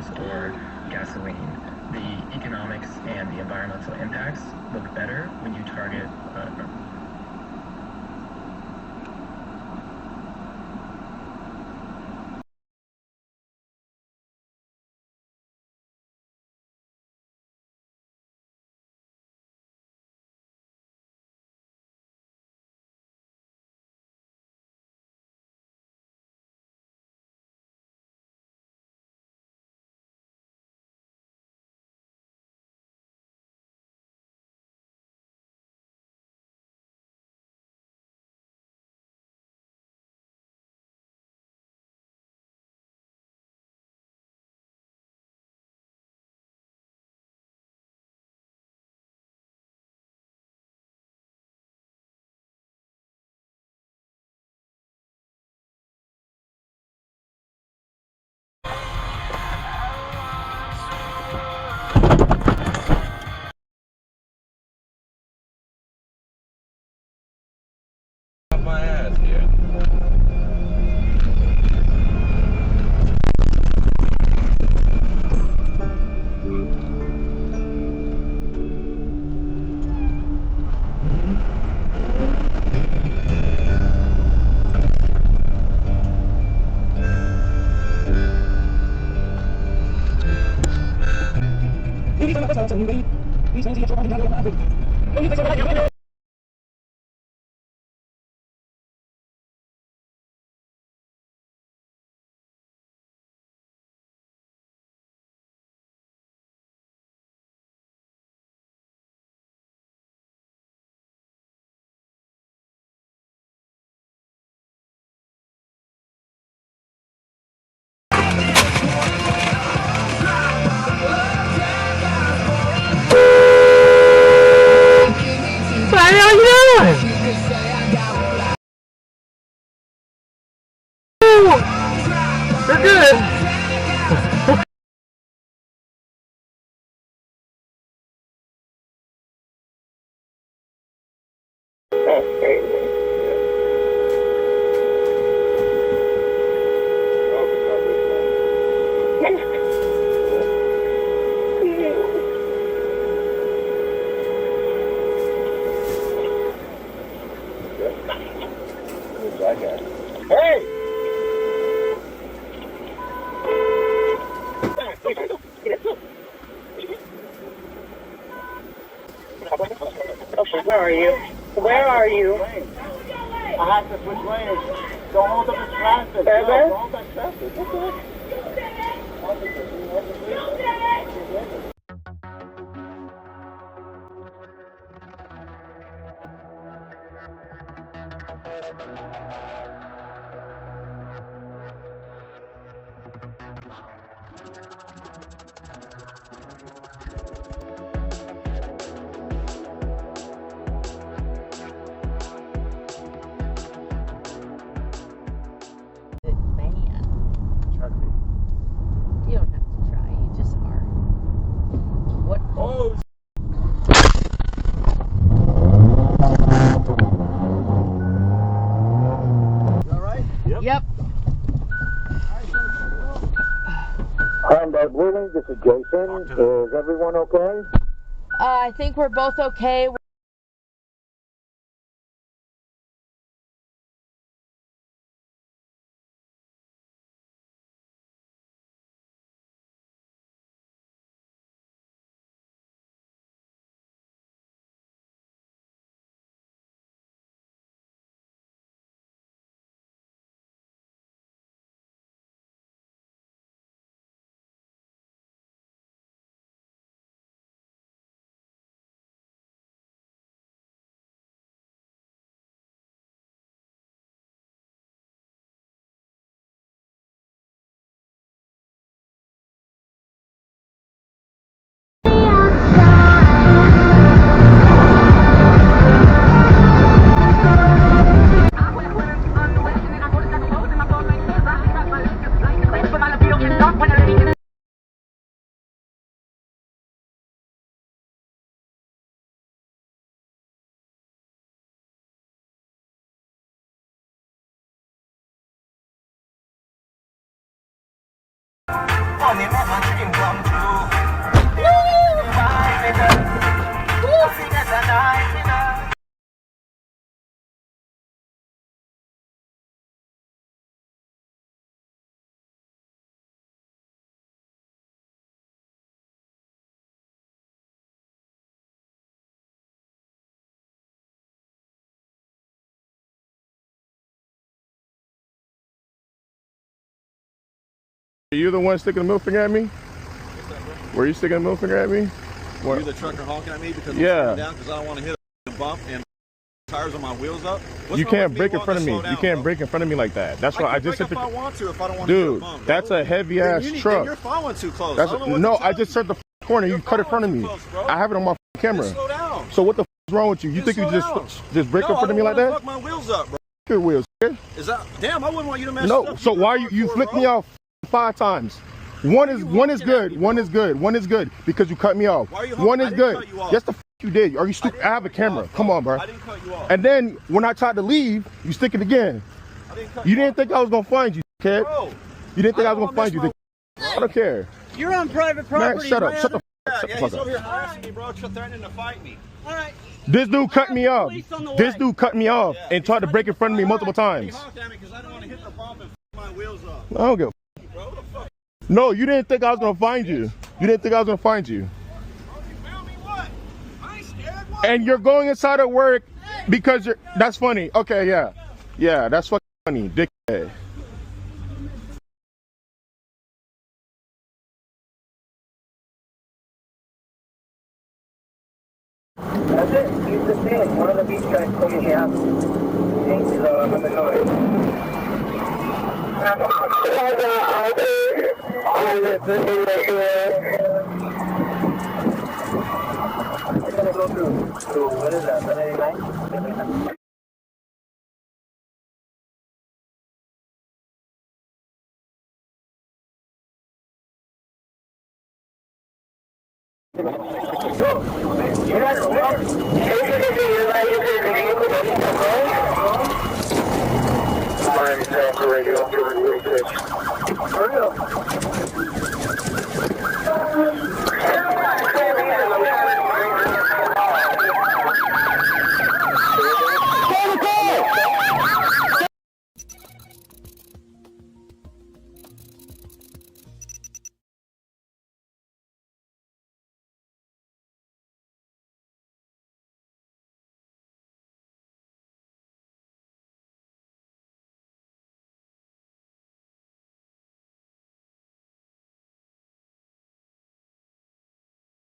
cars or gasoline. The economics and the environmental impacts look better when you target my ass here. They're good. Hey! Where are you? Where are you? I have to switch lanes. Don't hold up the traffic. Ever? Don't hold that traffic. You don't have to try, you just are. What? Oh, you alright? Yep. Hyundai Blooming, this is Jason. Is everyone okay? I think we're both okay. Only make my dream come true. Happiness and happiness. Are you the one sticking the middle finger at me? Were you sticking the middle finger at me? Were you the trucker honking at me because I'm yeah. down because I don't want to hit a bump and tires on my wheels up? You can't break in front of me. You can't break in front of me like that. That's why I just said if I want to, if I don't want to hit a bump. Dude, that's a heavy ass truck. You're following too close. No, I just turned the corner. You cut in front of me. I have it on my camera. Slow down. So what the is wrong with you? You think you just break in front of me like that? Fuck my wheels up, bro. Your wheels. Is that damn? I wouldn't want you to mess No. up. So why you flicked me off 5 times? One is good. One is good because you cut me off. One is good. Yes, the you did. Are you stupid? I have a camera. Come on, bro. I didn't cut you off. And then when I tried to leave, you stick it again. You didn't think I was gonna find you, kid. You didn't think I was gonna find you. I don't care. You're on private property. Man, shut up. Shut the Yeah, fuck he's over here harassing me, bro. Threatening to fight me. All right. This dude cut me off. This dude cut me off and tried to break in front of me multiple times. He honked at me because I don't want to hit the bump and my wheels up. I don't give a No, you didn't think I was gonna find you. You didn't think I was gonna find you. And you're going inside of work because you're. That's funny. Okay, yeah, yeah, that's fucking funny, dickhead. That's it. Use the stand. One of the beach guys told me he has things on the noise. I'm gonna go to what is that? 189? Radio.